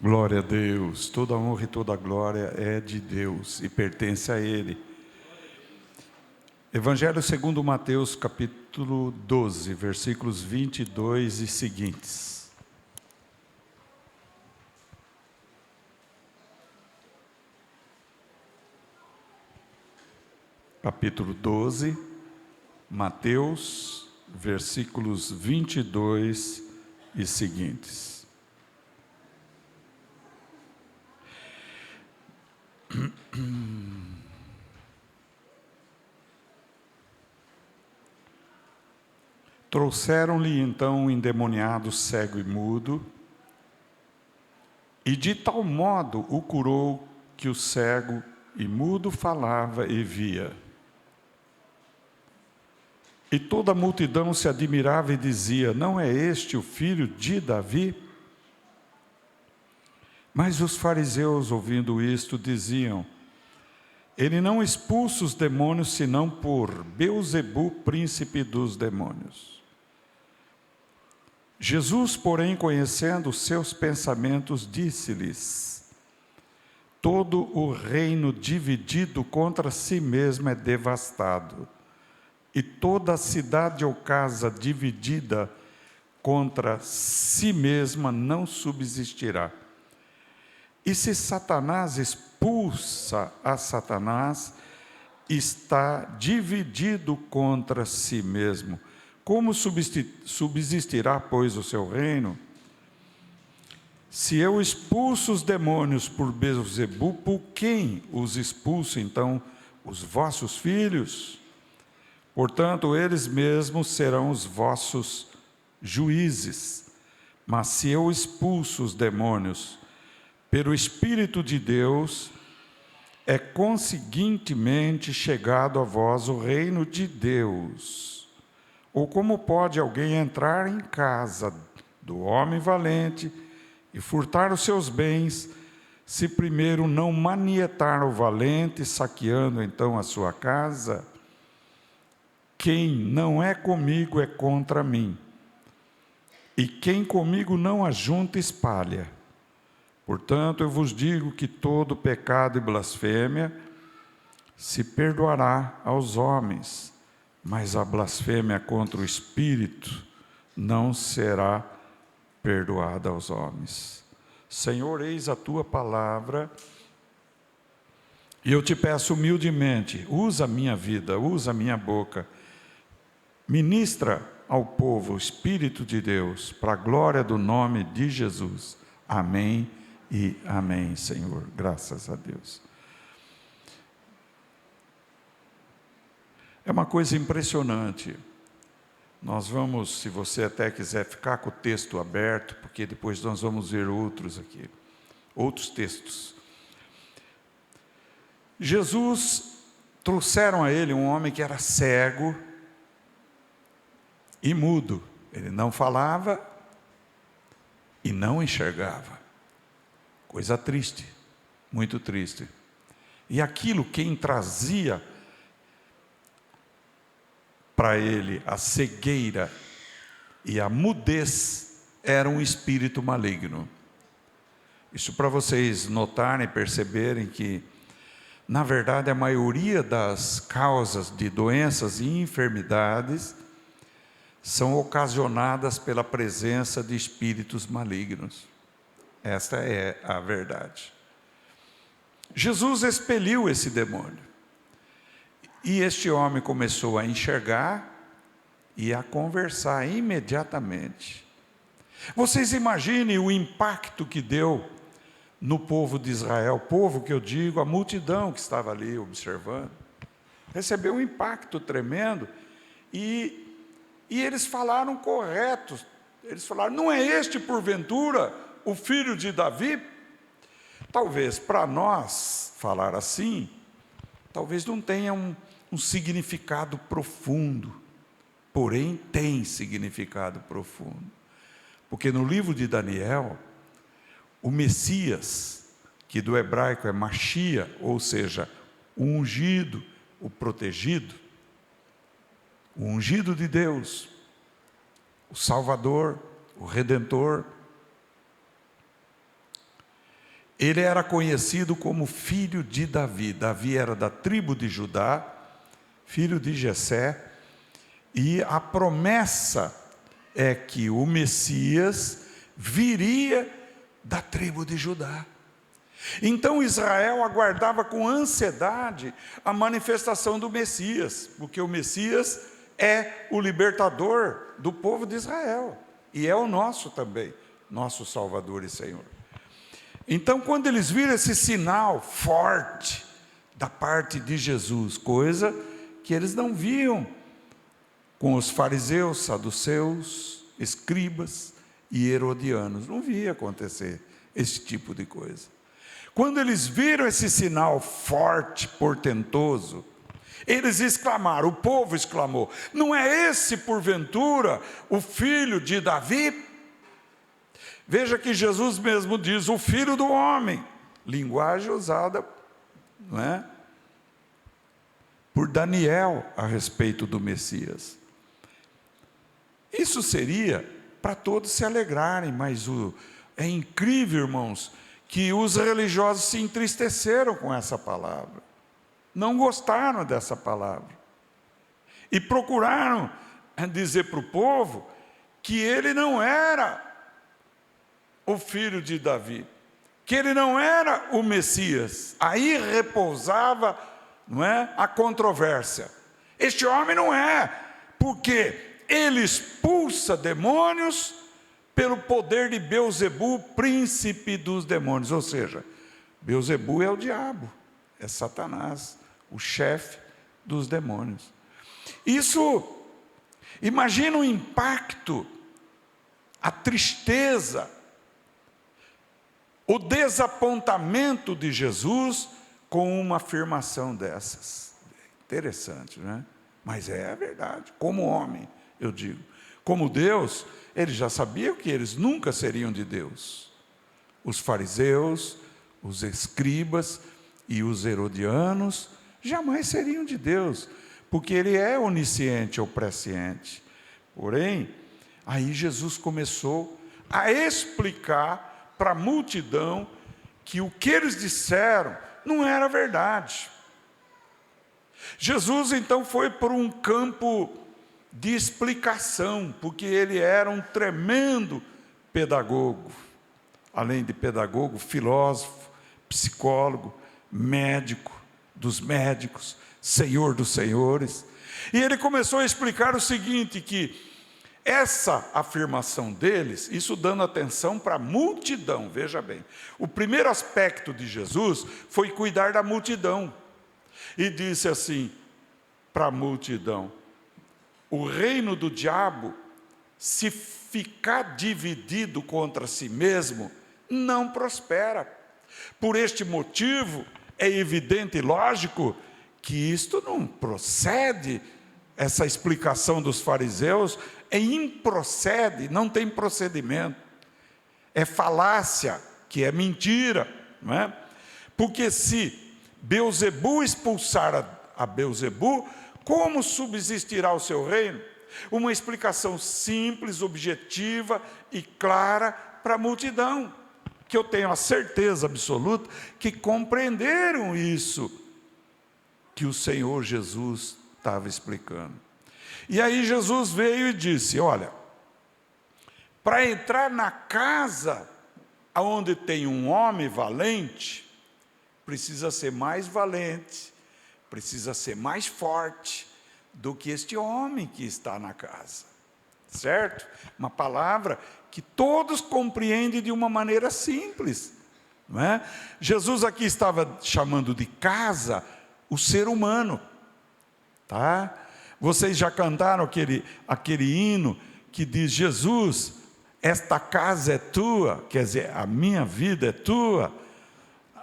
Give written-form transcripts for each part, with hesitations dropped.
Glória a Deus, toda a honra e toda a glória é de Deus e pertence a Ele. Evangelho segundo Mateus, capítulo 12, versículos 22 e seguintes. Capítulo 12, Mateus, versículos 22 e seguintes. Trouxeram-lhe então um endemoniado cego e mudo, e de tal modo o curou que o cego e mudo falava e via. E toda a multidão se admirava e dizia: não é este o filho de Davi? Mas os fariseus, ouvindo isto, diziam: ele não expulsa os demônios senão por Beelzebu, príncipe dos demônios. Jesus, porém, conhecendo os seus pensamentos, disse-lhes: todo o reino dividido contra si mesmo é devastado, e toda a cidade ou casa dividida contra si mesma não subsistirá. E se Satanás expulsa a Satanás, está dividido contra si mesmo. Como subsistirá, pois, o seu reino? Se eu expulso os demônios por Beelzebu, por quem os expulso, então, os vossos filhos? Portanto, eles mesmos serão os vossos juízes. Mas se eu expulso os demônios pelo Espírito de Deus, é conseguintemente chegado a vós o reino de Deus. Ou como pode alguém entrar em casa do homem valente e furtar os seus bens, se primeiro não manietar o valente, saqueando então a sua casa? Quem não é comigo é contra mim, e quem comigo não ajunta espalha. Portanto, eu vos digo que todo pecado e blasfêmia se perdoará aos homens, mas a blasfêmia contra o Espírito não será perdoada aos homens. Senhor, eis a tua palavra, e eu te peço humildemente, usa a minha vida, usa a minha boca, ministra ao povo o Espírito de Deus, para a glória do nome de Jesus. Amém e amém, Senhor, graças a Deus. É uma coisa impressionante. Nós vamos, se você até quiser ficar com o texto aberto, porque depois nós vamos ver outros aqui, outros textos. Jesus, trouxeram a ele um homem que era cego e mudo. Ele não falava e não enxergava. Coisa triste, muito triste. E aquilo quem trazia para ele a cegueira e a mudez era um espírito maligno. Isso para vocês notarem e perceberem que, na verdade, a maioria das causas de doenças e enfermidades são ocasionadas pela presença de espíritos malignos. Esta é a verdade. Jesus expeliu esse demônio. E este homem começou a enxergar e a conversar imediatamente. Vocês imaginem o impacto que deu no povo de Israel, povo que eu digo, a multidão que estava ali observando. Recebeu um impacto tremendo e eles falaram corretos. Eles falaram: não é este porventura o filho de Davi? Talvez para nós falar assim, talvez não tenha um significado profundo, porém tem significado profundo, porque no livro de Daniel, o Messias, que do hebraico é Machia, ou seja, o ungido, o protegido, o ungido de Deus, o Salvador, o Redentor, Ele era conhecido como filho de Davi. Davi era da tribo de Judá, filho de Jessé, e a promessa é que o Messias viria da tribo de Judá. Então Israel aguardava com ansiedade a manifestação do Messias, porque o Messias é o libertador do povo de Israel, e é o nosso também, nosso Salvador e Senhor. Então, quando eles viram esse sinal forte da parte de Jesus, coisa que eles não viam com os fariseus, saduceus, escribas e herodianos, não via acontecer esse tipo de coisa. Quando eles viram esse sinal forte, portentoso, eles exclamaram, o povo exclamou: não é esse porventura o filho de Davi? Veja que Jesus mesmo diz, o filho do homem, linguagem usada, não é, por Daniel a respeito do Messias. Isso seria para todos se alegrarem, mas é incrível, irmãos, que os religiosos se entristeceram com essa palavra, não gostaram dessa palavra, e procuraram dizer para o povo que ele não era o filho de Davi, que ele não era o Messias. Aí repousava, não é, a controvérsia. Este homem não é, porque ele expulsa demônios pelo poder de Belzebu, príncipe dos demônios. Ou seja, Belzebu é o diabo, é Satanás, o chefe dos demônios. Isso, imagina o impacto, a tristeza, o desapontamento de Jesus com uma afirmação dessas. Interessante, não é? Mas é a verdade. Como homem, eu digo. Como Deus, ele já sabia que eles nunca seriam de Deus. Os fariseus, os escribas e os herodianos jamais seriam de Deus, porque ele é onisciente ou presciente. Porém, aí Jesus começou a explicar para a multidão que o que eles disseram não era verdade. Jesus então foi por um campo de explicação, porque ele era um tremendo pedagogo, além de pedagogo, filósofo, psicólogo, médico dos médicos, senhor dos senhores. E ele começou a explicar o seguinte, que essa afirmação deles, isso dando atenção para a multidão, veja bem, o primeiro aspecto de Jesus foi cuidar da multidão, e disse assim para a multidão: o reino do diabo, se ficar dividido contra si mesmo, não prospera. Por este motivo, é evidente e lógico que isto não procede, essa explicação dos fariseus é improcede, não tem procedimento, é falácia, que é mentira, não é? Porque se Belzebu expulsar a Belzebu, como subsistirá o seu reino? Uma explicação simples, objetiva e clara para a multidão, que eu tenho a certeza absoluta que compreenderam isso que o Senhor Jesus estava explicando. E aí Jesus veio e disse: olha, para entrar na casa onde tem um homem valente, precisa ser mais valente, precisa ser mais forte do que este homem que está na casa, certo? Uma palavra que todos compreendem de uma maneira simples, não é? Jesus aqui estava chamando de casa o ser humano, tá? Vocês já cantaram aquele hino que diz: Jesus, esta casa é tua, quer dizer, a minha vida é tua,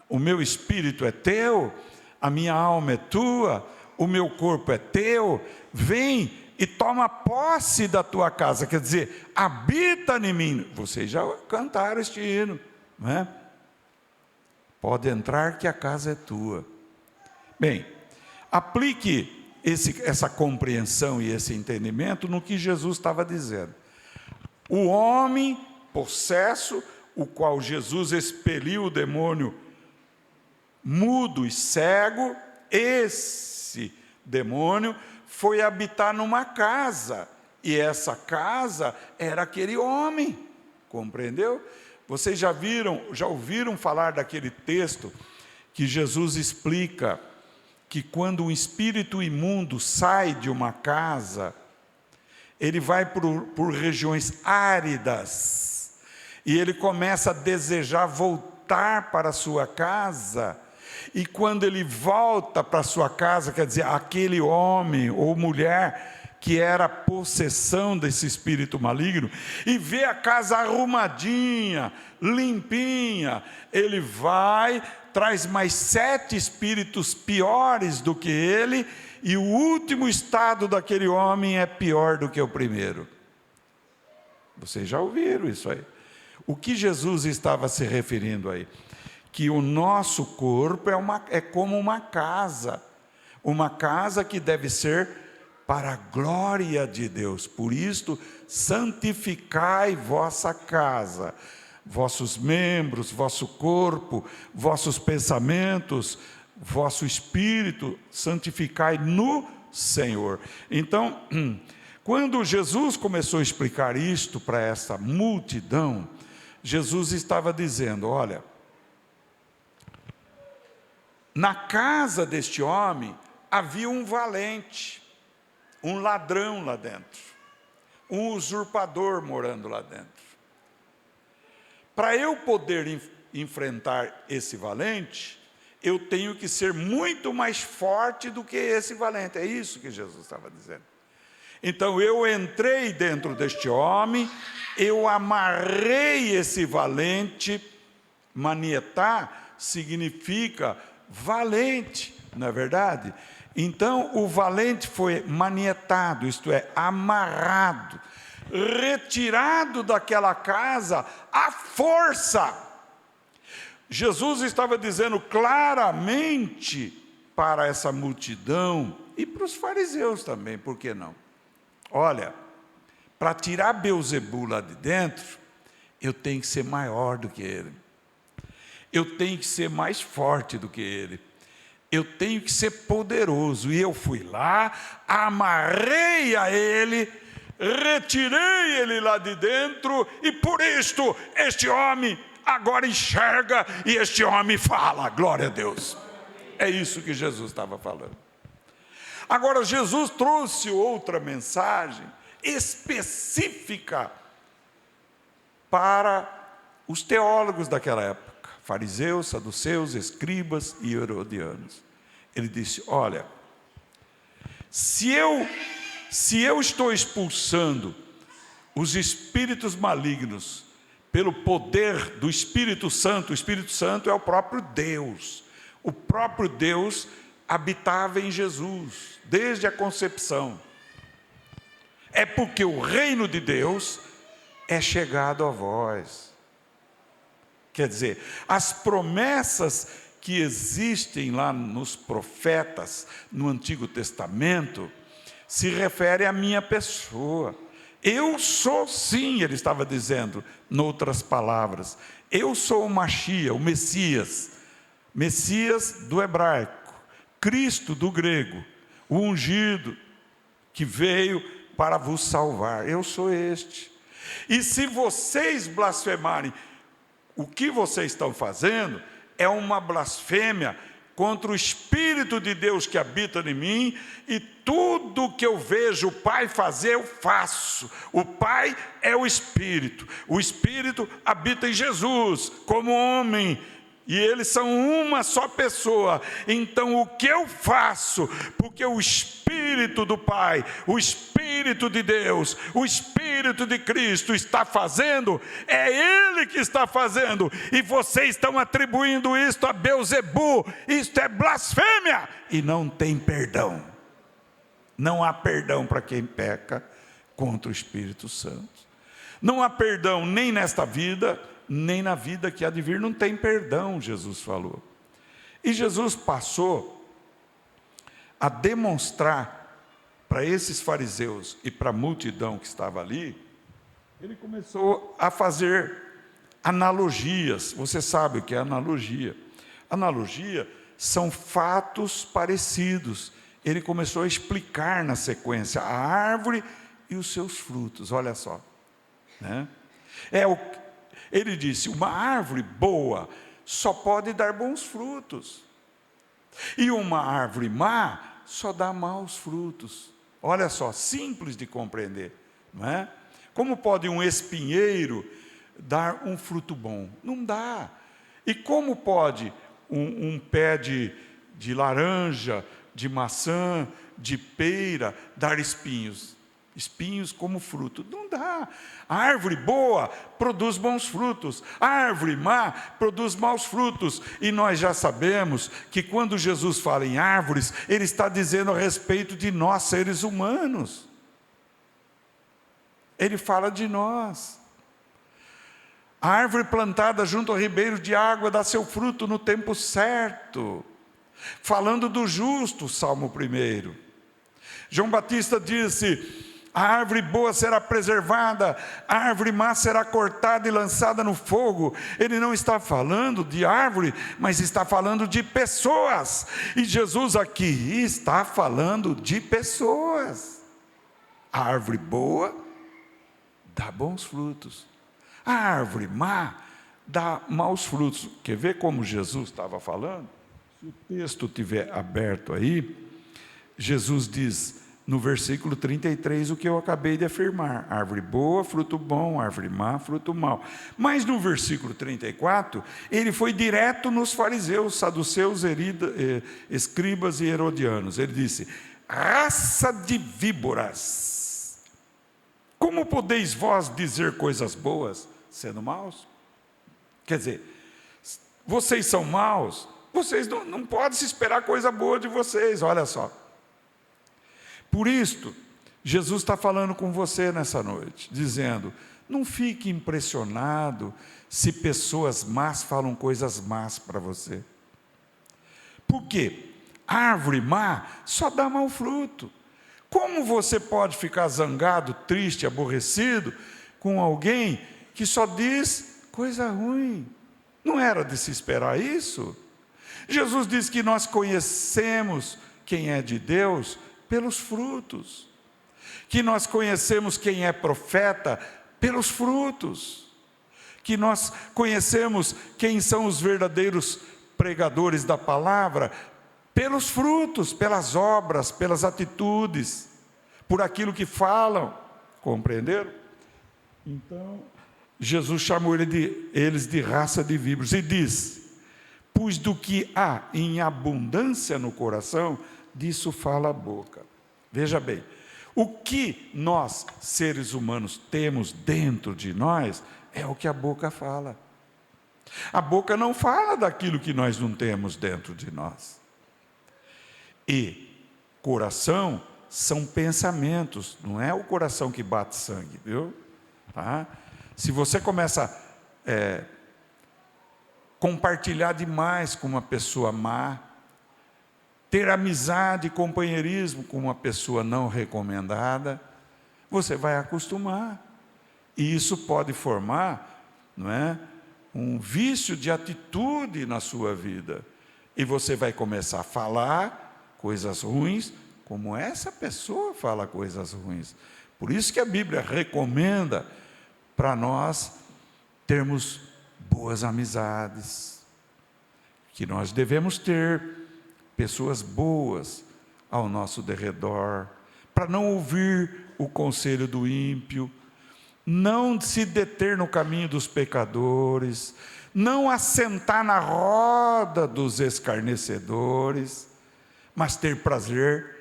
o meu espírito é teu, a minha alma é tua, o meu corpo é teu, vem e toma posse da tua casa, quer dizer, habita em mim. Vocês já cantaram este hino, não é? Pode entrar que a casa é tua. Bem, aplique essa compreensão e esse entendimento no que Jesus estava dizendo. O homem possesso, o qual Jesus expeliu o demônio mudo e cego, esse demônio foi habitar numa casa, e essa casa era aquele homem, compreendeu? Vocês já ouviram falar daquele texto que Jesus explica que quando um espírito imundo sai de uma casa, ele vai por regiões áridas, e ele começa a desejar voltar para a sua casa, e quando ele volta para a sua casa, quer dizer, aquele homem ou mulher que era a possessão desse espírito maligno, e vê a casa arrumadinha, limpinha, ele vai, traz mais 7 espíritos piores do que ele, e o último estado daquele homem é pior do que o primeiro. Vocês já ouviram isso aí? O que Jesus estava se referindo aí? Que o nosso corpo é como uma casa que deve ser para a glória de Deus. Por isto, santificai vossa casa, vossos membros, vosso corpo, vossos pensamentos, vosso espírito, santificai no Senhor. Então, quando Jesus começou a explicar isto para essa multidão, Jesus estava dizendo: olha, na casa deste homem havia um valente, um ladrão lá dentro, um usurpador morando lá dentro. Para eu poder enfrentar esse valente, eu tenho que ser muito mais forte do que esse valente. É isso que Jesus estava dizendo. Então eu entrei dentro deste homem, eu amarrei esse valente. Manietar significa valente, não é verdade? Então o valente foi manietado, isto é, amarrado, retirado daquela casa à força. Jesus estava dizendo claramente para essa multidão e para os fariseus também, por que não? Olha, para tirar Beelzebu lá de dentro, eu tenho que ser maior do que ele, eu tenho que ser mais forte do que ele, eu tenho que ser poderoso. E eu fui lá, amarrei a ele, retirei ele lá de dentro, e por isto este homem agora enxerga e este homem fala. Glória a Deus. É isso que Jesus estava falando. Agora Jesus trouxe outra mensagem específica para os teólogos daquela época, fariseus, saduceus, escribas e herodianos. Ele disse: olha, se eu estou expulsando os espíritos malignos pelo poder do Espírito Santo, o Espírito Santo é o próprio Deus. O próprio Deus habitava em Jesus desde a concepção. É porque o reino de Deus é chegado a vós. Quer dizer, as promessas que existem lá nos profetas, no Antigo Testamento, se referem à minha pessoa. Eu sou, sim, ele estava dizendo, noutras palavras, eu sou o Machia, o Messias do hebraico, Cristo do grego, o ungido que veio para vos salvar. Eu sou este. E se vocês blasfemarem, o que vocês estão fazendo é uma blasfêmia contra o Espírito de Deus que habita em mim, e tudo que eu vejo o Pai fazer, eu faço. O Pai é o Espírito habita em Jesus, como homem, e eles são uma só pessoa. Então o que eu faço, porque o Espírito do Pai, o Espírito de Deus, o Espírito de Cristo está fazendo, é Ele que está fazendo, e vocês estão atribuindo isto a Beelzebu. Isto é blasfêmia, e não tem perdão. Não há perdão para quem peca contra o Espírito Santo. Não há perdão nem nesta vida, nem na vida que há de vir. Não tem perdão, Jesus falou. E Jesus passou a demonstrar para esses fariseus e para a multidão que estava ali, ele começou a fazer Analogias, você sabe o que é analogia. Analogia são fatos parecidos. Ele começou a explicar na sequência a árvore e os seus frutos, olha só, né? Ele disse, uma árvore boa só pode dar bons frutos, e uma árvore má só dá maus frutos. Olha só, simples de compreender, não é? Como pode um espinheiro dar um fruto bom? Não dá. E como pode um pé de laranja, de maçã, de pera dar espinhos? Espinhos como fruto? Não dá. A árvore boa produz bons frutos, a árvore má produz maus frutos. E nós já sabemos que quando Jesus fala em árvores, Ele está dizendo a respeito de nós, seres humanos. Ele fala de nós. A árvore plantada junto ao ribeiro de água dá seu fruto no tempo certo. Falando do justo, Salmo 1. João Batista disse, a árvore boa será preservada, a árvore má será cortada e lançada no fogo. Ele não está falando de árvore, mas está falando de pessoas. E Jesus aqui está falando de pessoas. A árvore boa dá bons frutos, a árvore má dá maus frutos. Quer ver como Jesus estava falando? Se o texto estiver aberto aí, Jesus diz no versículo 33 o que eu acabei de afirmar: árvore boa, fruto bom, árvore má, fruto mau. Mas no versículo 34, ele foi direto nos fariseus, saduceus, escribas e herodianos. Ele disse, raça de víboras, como podeis vós dizer coisas boas, sendo maus? Quer dizer, vocês são maus, vocês não podem se esperar coisa boa de vocês, olha só. Por isto, Jesus está falando com você nessa noite, dizendo, não fique impressionado se pessoas más falam coisas más para você. Por quê? A árvore má só dá mau fruto. Como você pode ficar zangado, triste, aborrecido com alguém que só diz coisa ruim? Não era de se esperar isso? Jesus diz que nós conhecemos quem é de Deus pelos frutos, que nós conhecemos quem é profeta pelos frutos, que nós conhecemos quem são os verdadeiros pregadores da palavra pelos frutos, pelas obras, pelas atitudes, por aquilo que falam. Compreenderam? Então, Jesus chamou eles de raça de víboras e diz, pois do que há em abundância no coração, disso fala a boca. Veja bem, o que nós, seres humanos, temos dentro de nós, é o que a boca fala. A boca não fala daquilo que nós não temos dentro de nós. E coração são pensamentos, não é o coração que bate sangue, viu? Tá? Se você começa a compartilhar demais com uma pessoa má, ter amizade e companheirismo com uma pessoa não recomendada, você vai acostumar. E isso pode formar, não é, um vício de atitude na sua vida. E você vai começar a falar coisas ruins, como essa pessoa fala coisas ruins. Por isso que a Bíblia recomenda para nós termos boas amizades, que nós devemos ter pessoas boas ao nosso derredor, para não ouvir o conselho do ímpio, não se deter no caminho dos pecadores, não assentar na roda dos escarnecedores, mas ter prazer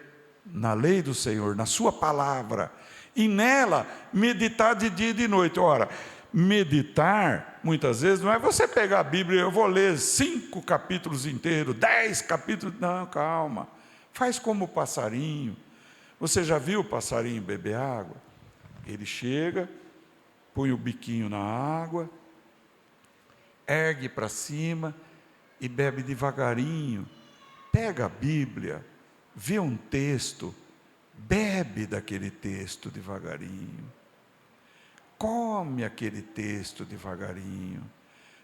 na lei do Senhor, na sua palavra, e nela meditar de dia e de noite. Ora, meditar, muitas vezes, não é você pegar a Bíblia, eu vou ler 5 capítulos inteiros, 10 capítulos, não, calma, faz como o passarinho. Você já viu o passarinho beber água? Ele chega, põe o biquinho na água, ergue para cima e bebe devagarinho. Pega a Bíblia, vê um texto, bebe daquele texto devagarinho. come aquele texto devagarinho.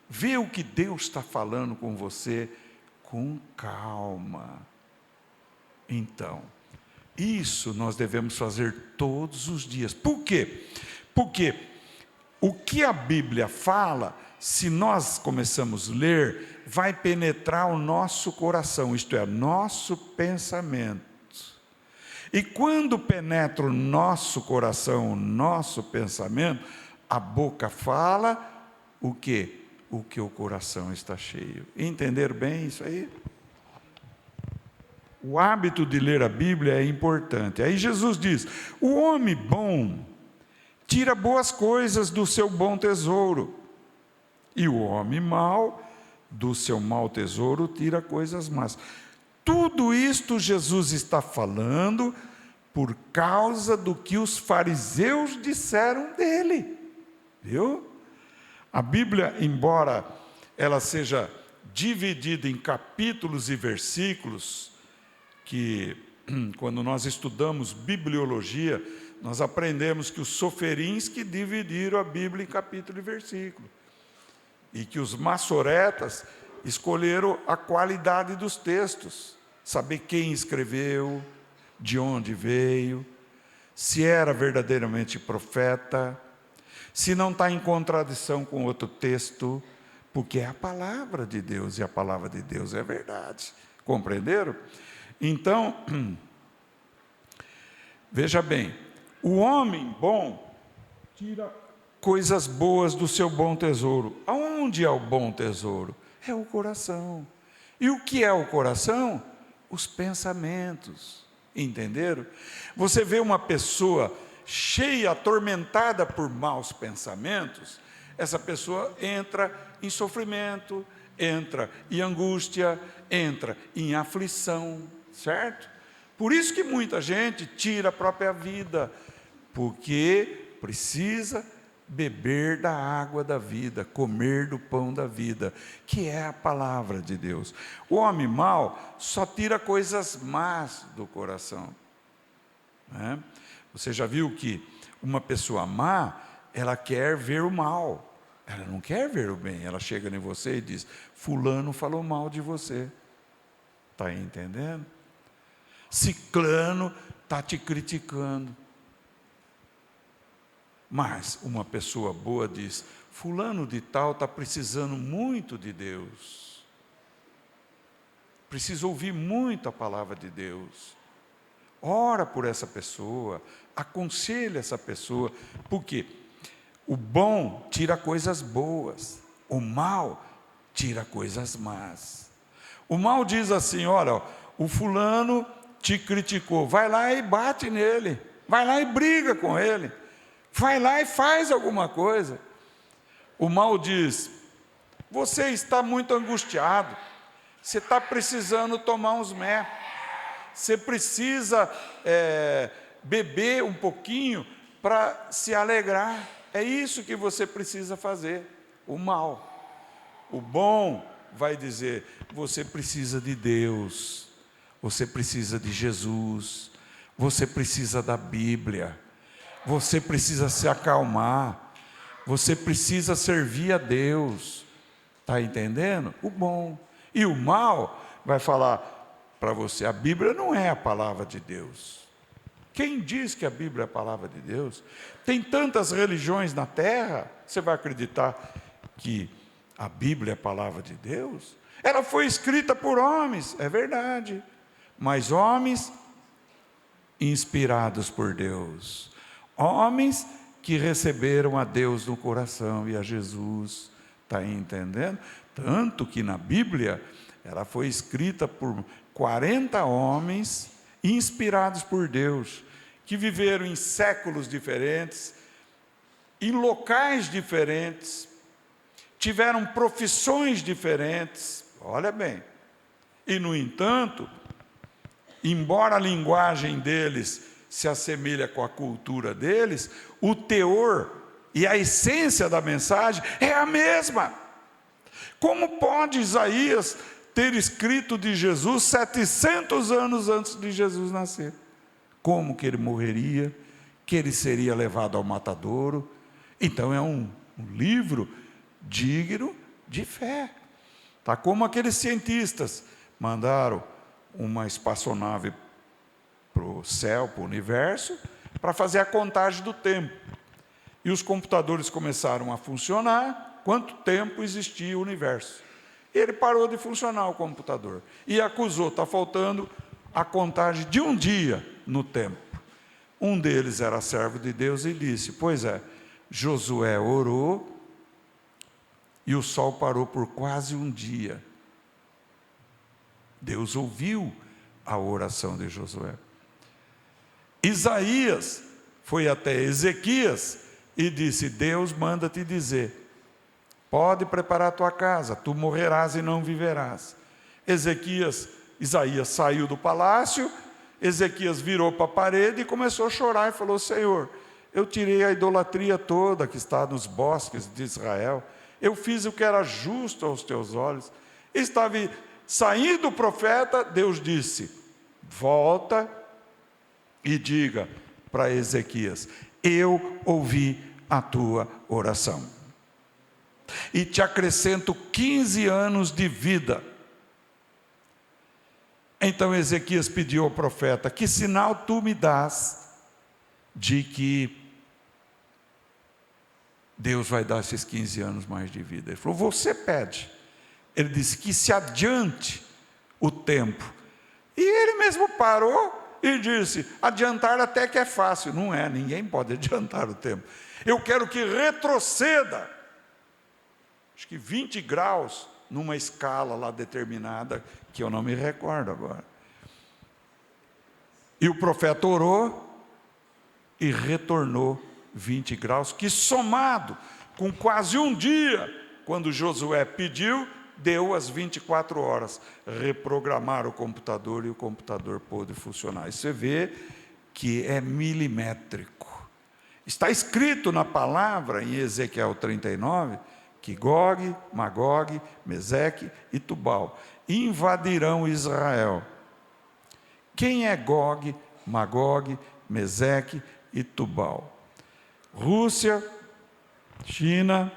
Vê o que Deus está falando com você com calma. Então, isso nós devemos fazer todos os dias. Por quê? Porque o que a Bíblia fala, se nós começamos a ler, vai penetrar o nosso coração, isto é, nosso pensamento. E quando penetra o nosso coração, o nosso pensamento, a boca fala o quê? O que o coração está cheio. Entenderam bem isso aí? O hábito de ler a Bíblia é importante. Aí Jesus diz: o homem bom tira boas coisas do seu bom tesouro, e o homem mau do seu mau tesouro tira coisas más. Tudo isto Jesus está falando por causa do que os fariseus disseram dele. Viu? A Bíblia, embora ela seja dividida em capítulos e versículos, que quando nós estudamos bibliologia, nós aprendemos que os soferins que dividiram a Bíblia em capítulo e versículo, e que os massoretas escolheram a qualidade dos textos, saber quem escreveu, de onde veio, se era verdadeiramente profeta, se não está em contradição com outro texto, porque é a palavra de Deus, e a palavra de Deus é verdade. Compreenderam? Então, veja bem, o homem bom tira coisas boas do seu bom tesouro. Aonde é o bom tesouro? É o coração. E o que é o coração? Os pensamentos. Entenderam? Você vê uma pessoa cheia, atormentada por maus pensamentos, essa pessoa entra em sofrimento, entra em angústia, entra em aflição, certo? Por isso que muita gente tira a própria vida, porque precisa beber da água da vida, comer do pão da vida, que é a palavra de Deus. O homem mau só tira coisas más do coração, né? Você já viu que uma pessoa má, ela quer ver o mal, ela não quer ver o bem. Ela chega em você e diz: fulano falou mal de você. Está entendendo? Ciclano está te criticando. Mas uma pessoa boa diz: fulano de tal está precisando muito de Deus, precisa ouvir muito a palavra de Deus. Ora por essa pessoa, aconselha essa pessoa, porque o bom tira coisas boas, o mal tira coisas más. O mal diz assim: olha, o fulano te criticou, vai lá e bate nele, vai lá e briga com ele, vai lá e faz alguma coisa. O mal diz: você está muito angustiado, você está precisando tomar uns mé, você precisa beber um pouquinho para se alegrar. É isso que você precisa fazer. O mal. O bom vai dizer: você precisa de Deus, você precisa de Jesus, você precisa da Bíblia, você precisa se acalmar, você precisa servir a Deus. Está entendendo? O bom. E o mal vai falar para você: a Bíblia não é a palavra de Deus. Quem diz que a Bíblia é a palavra de Deus? Tem tantas religiões na terra, você vai acreditar que a Bíblia é a palavra de Deus? Ela foi escrita por homens, é verdade, mas homens inspirados por Deus, homens que receberam a Deus no coração e a Jesus. Está entendendo? Tanto que na Bíblia ela foi escrita por 40 homens inspirados por Deus, que viveram em séculos diferentes, em locais diferentes, tiveram profissões diferentes, olha bem, e no entanto, embora a linguagem deles se assemelhe com a cultura deles, o teor e a essência da mensagem é a mesma. Como pode Isaías ter escrito de Jesus 700 anos antes de Jesus nascer? Como que ele morreria, que ele seria levado ao matadouro, Então é um livro digno de fé. Tá como aqueles cientistas mandaram uma espaçonave para o céu, para o universo, para fazer a contagem do tempo. E os computadores começaram a funcionar, quanto tempo existia o universo. Ele parou de funcionar, o computador, e acusou, está faltando a contagem de um dia no tempo. Um deles era servo de Deus e disse, pois é, Josué orou e o sol parou por quase um dia. Deus ouviu a oração de Josué. Isaías foi até Ezequias e disse, Deus manda te dizer, pode preparar a tua casa, tu morrerás e não viverás. Isaías saiu do palácio, Ezequias virou para a parede e começou a chorar e falou, Senhor, eu tirei a idolatria toda que está nos bosques de Israel, eu fiz o que era justo aos teus olhos. Estava saindo o profeta, Deus disse, volta e diga para Ezequias, eu ouvi a tua oração e te acrescento 15 anos de vida. Então Ezequias pediu ao profeta, que sinal tu me dás de que Deus vai dar esses 15 anos mais de vida? Ele falou, você pede. Ele disse que se adiante o tempo. E ele mesmo parou e disse, adiantar até que é fácil. Não é, ninguém pode adiantar o tempo. Eu quero que retroceda, acho que 20 graus, numa escala lá determinada, que eu não me recordo agora. E o profeta orou e retornou 20 graus, que somado com quase um dia, quando Josué pediu, deu as 24 horas. Reprogramaram o computador e o computador pôde funcionar. E você vê que é milimétrico. Está escrito na palavra, em Ezequiel 39, que Gog, Magog, Meseque e Tubal invadirão Israel. Quem é Gog, Magog, Meseque e Tubal? Rússia, China,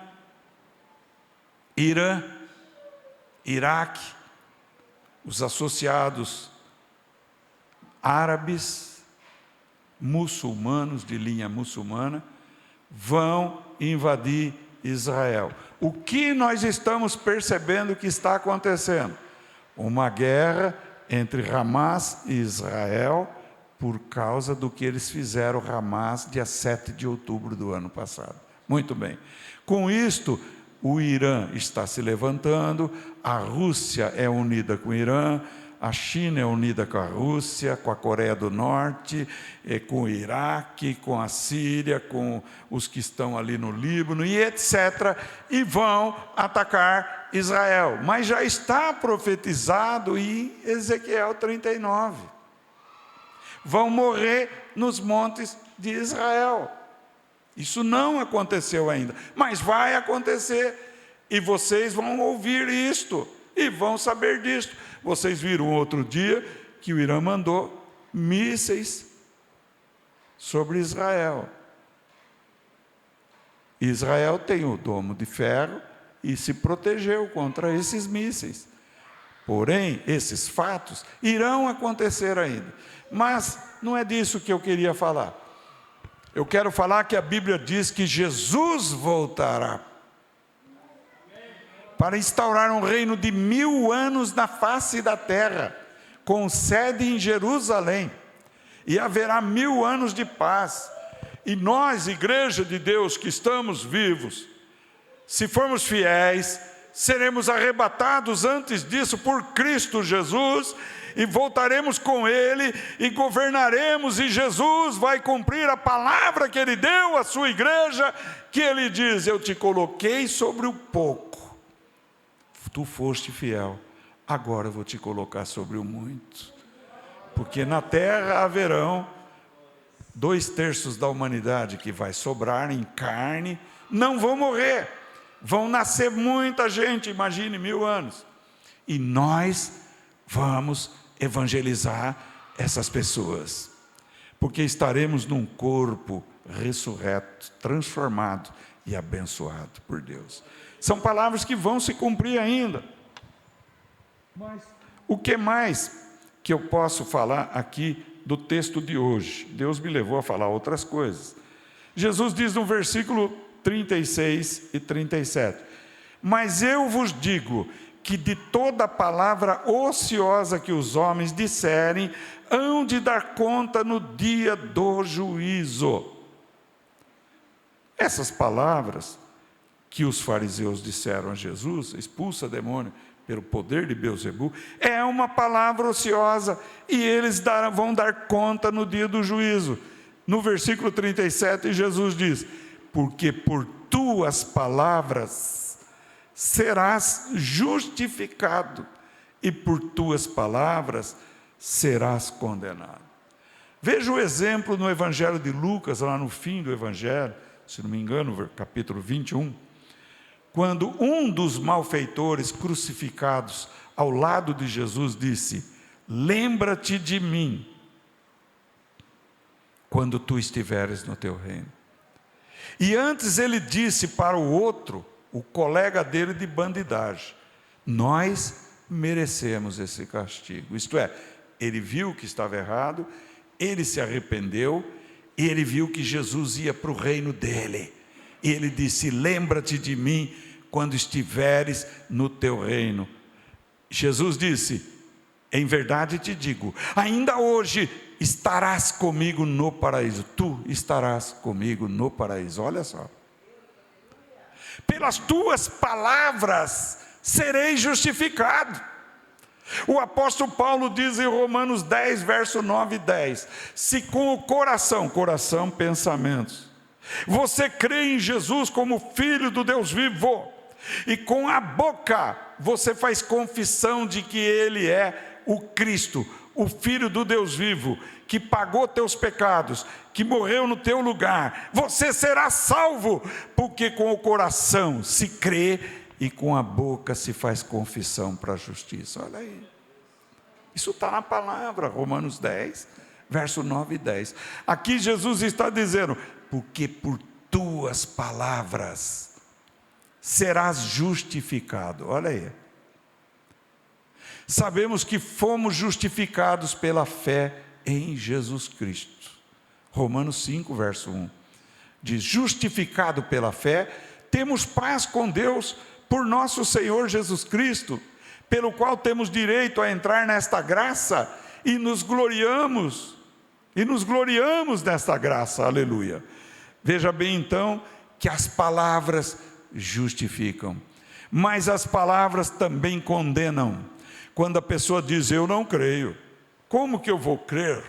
Irã, Iraque, os associados árabes, muçulmanos, de linha muçulmana, vão invadir Israel. O que nós estamos percebendo que está acontecendo? Uma guerra entre Hamas e Israel, por causa do que eles fizeram Hamas dia 7 de outubro do ano passado. Muito bem. Com isto, o Irã está se levantando, a Rússia é unida com o Irã, a China é unida com a Rússia, com a Coreia do Norte, com o Iraque, com a Síria, com os que estão ali no Líbano, e etc., e vão atacar Israel. Mas já está profetizado em Ezequiel 39. Vão morrer nos montes de Israel. Isso não aconteceu ainda, mas vai acontecer, e vocês vão ouvir isto, e vão saber disto. Vocês viram outro dia que o Irã mandou mísseis sobre Israel. Israel tem o domo de ferro e se protegeu contra esses mísseis. Porém, esses fatos irão acontecer ainda. Mas não é disso que eu queria falar. Eu quero falar que a Bíblia diz que Jesus voltará para instaurar um reino de 1000 anos na face da terra, com sede em Jerusalém, e haverá 1000 anos de paz. E nós, igreja de Deus, que estamos vivos, se formos fiéis, seremos arrebatados antes disso por Cristo Jesus, e voltaremos com Ele, e governaremos, e Jesus vai cumprir a palavra que Ele deu à sua igreja, que Ele diz, eu te coloquei sobre o pouco, tu foste fiel, agora eu vou te colocar sobre o muito. Porque na terra haverão 2/3 da humanidade que vai sobrar em carne, não vão morrer, vão nascer muita gente, imagine 1000 anos. E nós vamos evangelizar essas pessoas, porque estaremos num corpo ressurreto, transformado, e abençoado por Deus. São palavras que vão se cumprir ainda. Mas o que mais que eu posso falar aqui do texto de hoje? Deus me levou a falar outras coisas. Jesus diz no versículo 36 e 37, mas eu vos digo que de toda palavra ociosa que os homens disserem, hão de dar conta no dia do juízo. Essas palavras que os fariseus disseram a Jesus, expulsa demônio pelo poder de Beelzebu, é uma palavra ociosa, e eles vão dar conta no dia do juízo. No versículo 37, Jesus diz, porque por tuas palavras serás justificado, e por tuas palavras serás condenado. Veja o exemplo no Evangelho de Lucas, lá no fim do Evangelho, se não me engano, capítulo 21, quando um dos malfeitores crucificados ao lado de Jesus disse, lembra-te de mim, quando tu estiveres no teu reino. E antes ele disse para o outro, o colega dele de bandidagem, nós merecemos esse castigo. Isto é, ele viu que estava errado, ele se arrependeu, e ele viu que Jesus ia para o reino dele. E ele disse, lembra-te de mim quando estiveres no teu reino. Jesus disse, em verdade te digo, ainda hoje estarás comigo no paraíso. Tu estarás comigo no paraíso. Olha só. Pelas tuas palavras serei justificado. O apóstolo Paulo diz em Romanos 10, verso 9 e 10, se com o coração, pensamentos, você crê em Jesus como Filho do Deus vivo, e com a boca você faz confissão de que Ele é o Cristo, o Filho do Deus vivo, que pagou teus pecados, que morreu no teu lugar, você será salvo, porque com o coração se crê e com a boca se faz confissão para a justiça. Olha aí, isso está na palavra, Romanos 10, verso 9 e 10. Aqui Jesus está dizendo, porque por tuas palavras serás justificado. Olha aí, sabemos que fomos justificados pela fé em Jesus Cristo. Romanos 5, verso 1, diz, justificado pela fé, temos paz com Deus, por nosso Senhor Jesus Cristo, pelo qual temos direito a entrar nesta graça, e nos gloriamos nesta graça, aleluia. Veja bem então, que as palavras justificam, mas as palavras também condenam. Quando a pessoa diz, eu não creio, como que eu vou crer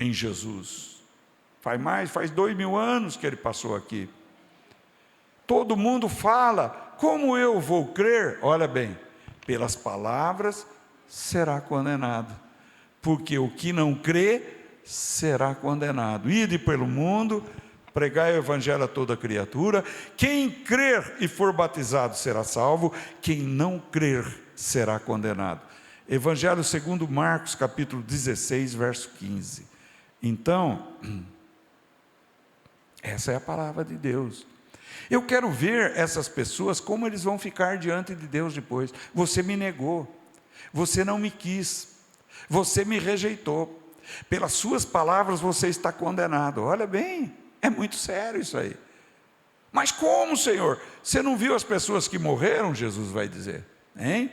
em Jesus? Faz 2000 anos que ele passou aqui, todo mundo fala, como eu vou crer? Olha bem, pelas palavras será condenado, porque o que não crê será condenado. Ide pelo mundo, pregai o evangelho a toda criatura, quem crer e for batizado será salvo, quem não crer será condenado. Evangelho segundo Marcos, capítulo 16, verso 15. Então, essa é a palavra de Deus. Eu quero ver essas pessoas, como eles vão ficar diante de Deus depois. Você me negou, você não me quis, você me rejeitou, pelas suas palavras você está condenado. Olha bem, é muito sério isso aí. Mas como, Senhor? Você não viu as pessoas que morreram? Jesus vai dizer, hein?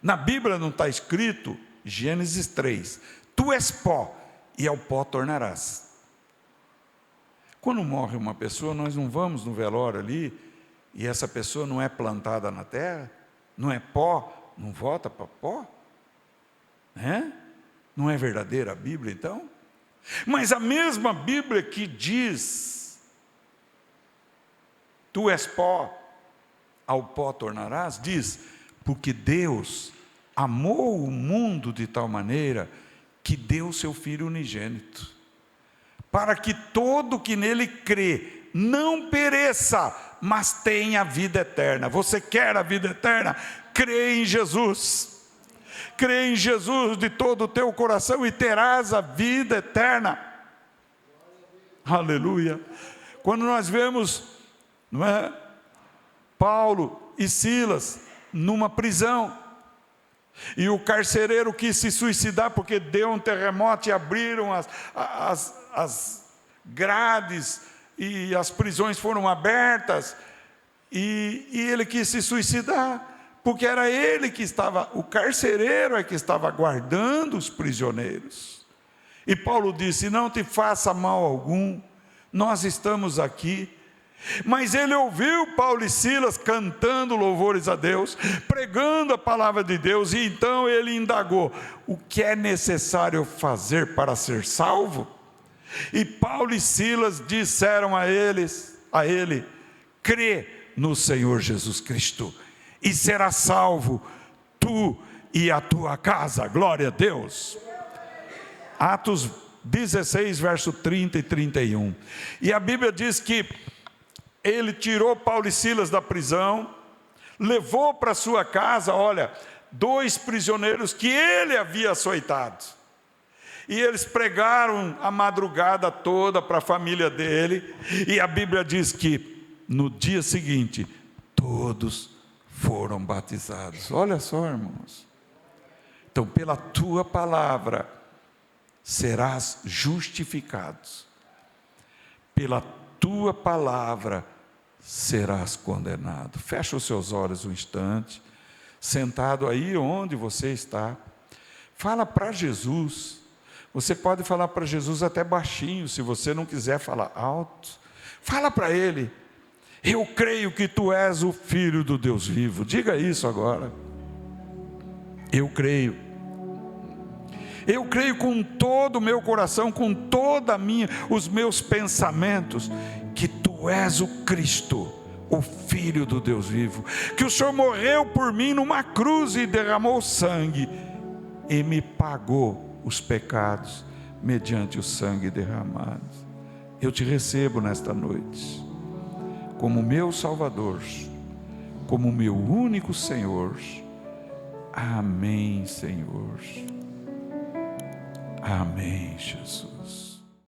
Na Bíblia não está escrito, Gênesis 3, tu és pó, e ao pó tornarás. Quando morre uma pessoa, nós não vamos no velório ali, e essa pessoa não é plantada na terra, não é pó, não volta para pó? Não é verdadeira a Bíblia então? Mas a mesma Bíblia que diz, tu és pó, ao pó tornarás, diz, porque Deus amou o mundo de tal maneira, que deu o seu Filho unigênito, para que todo que nele crê, não pereça, mas tenha a vida eterna. Você quer a vida eterna? Crê em Jesus. Crê em Jesus de todo o teu coração e terás a vida eterna. Aleluia. Quando nós vemos não é? Paulo e Silas numa prisão, e o carcereiro quis se suicidar porque deu um terremoto e abriram as grades e as prisões foram abertas, e ele quis se suicidar, porque era ele que estava, o carcereiro é que estava guardando os prisioneiros. E Paulo disse: não te faça mal algum, nós estamos aqui. Mas ele ouviu Paulo e Silas cantando louvores a Deus, pregando a palavra de Deus, e então ele indagou: o que é necessário fazer para ser salvo? E Paulo e Silas disseram a ele: crê no Senhor Jesus Cristo, e será salvo, tu e a tua casa. Glória a Deus. Atos 16, verso 30 e 31. E a Bíblia diz que ele tirou Paulo e Silas da prisão, levou para sua casa, olha, 2 prisioneiros que ele havia açoitado. E eles pregaram a madrugada toda para a família dele, e a Bíblia diz que no dia seguinte, todos foram batizados. Olha só, irmãos. Então, pela tua palavra, serás justificado. Pela tua palavra, serás condenado. Fecha os seus olhos um instante, sentado aí onde você está. Fala para Jesus. Você pode falar para Jesus até baixinho, se você não quiser falar alto. Fala para Ele: eu creio que Tu és o Filho do Deus vivo. Diga isso agora. Eu creio. Eu creio com todo o meu coração, com toda os meus pensamentos, que Tu és o Cristo, o Filho do Deus vivo, que o Senhor morreu por mim numa cruz e derramou sangue e me pagou os pecados mediante o sangue derramado. Eu te recebo nesta noite como meu Salvador, como meu único Senhor. Amém, Senhor. Amém, Jesus.